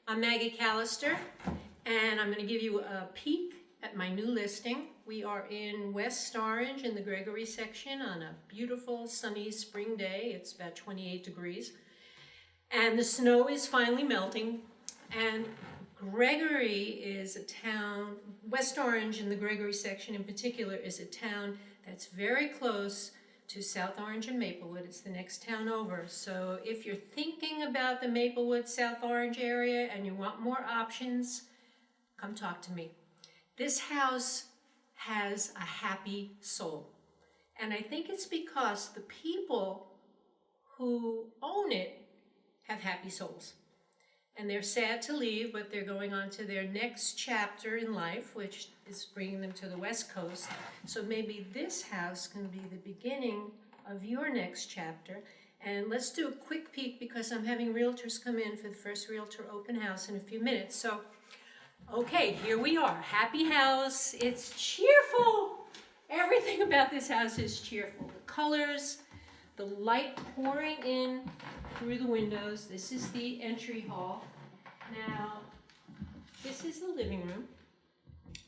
I'm Maggie Callister, and I'm going to give you a peek at my new listing. We are in West Orange in the Gregory section on a beautiful sunny spring day. It's about 28 degrees. And the snow is finally melting. And Gregory is a town, West Orange in the Gregory section in particular is a town that's very close to South Orange and Maplewood. It's the next town over. So if you're thinking about the Maplewood, South Orange area and you want more options, come talk to me. This house has a happy soul. And I think it's because the people who own it have happy souls. And they're sad to leave, but they're going on to their next chapter in life, which is bringing them to the West Coast. So maybe this house can be the beginning of your next chapter. And let's do a quick peek because I'm having realtors come in for the first realtor open house in a few minutes. So, okay, here we are. Happy house. It's cheerful. Everything about this house is cheerful. The colors, the light pouring in through the windows. This is the entry hall. Now, this is the living room,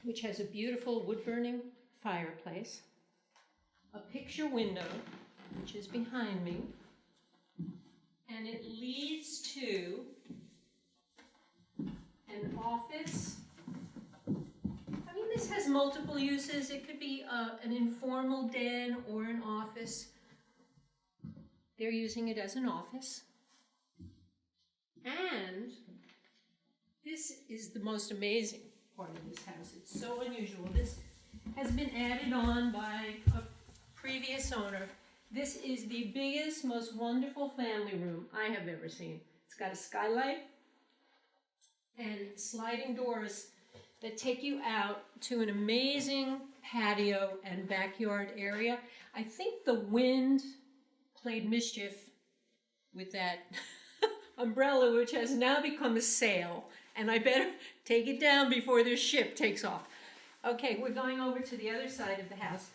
which has a beautiful wood-burning fireplace, a picture window, which is behind me, and it leads to an office. I mean, this has multiple uses. It could be an informal den or an office. They're using it as an office. And this is the most amazing part of this house. It's so unusual. This has been added on by a previous owner. This is the biggest, most wonderful family room I have ever seen. It's got a skylight and sliding doors that take you out to an amazing patio and backyard area. I think the wind played mischief with that umbrella, which has now become a sail, and I better take it down before this ship takes off. Okay, we're going over to the other side of the house.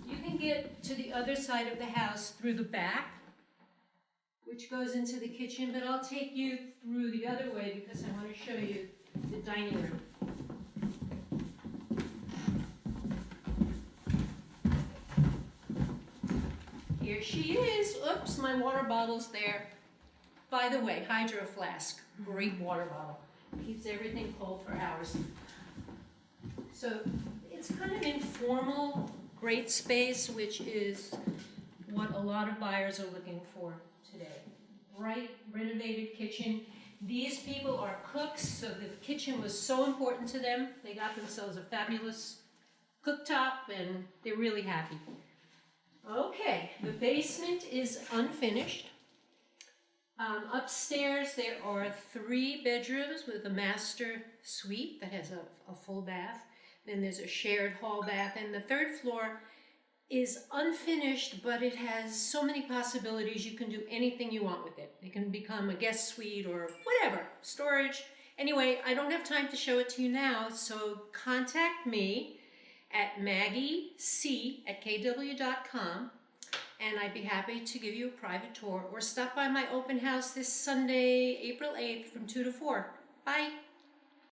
You can get to the other side of the house through the back, which goes into the kitchen, but I'll take you through the other way because I want to show you the dining room. Here she is. Oops, my water bottle's there. By the way, Hydro Flask, great water bottle. Keeps everything cold for hours. So it's kind of informal, great space, which is what a lot of buyers are looking for today. Bright, renovated kitchen. These people are cooks, so the kitchen was so important to them. They got themselves a fabulous cooktop, and they're really happy. Okay, the basement is unfinished. Upstairs there are 3 bedrooms with a master suite that has a full bath. Then there's a shared hall bath, and the 3rd floor is unfinished, but it has so many possibilities. You can do anything you want with it. It can become a guest suite or whatever, storage. Anyway, I don't have time to show it to you now, so contact me at maggiec@kw.com, and I'd be happy to give you a private tour or stop by my open house this Sunday, April 8th from 2 to 4. Bye.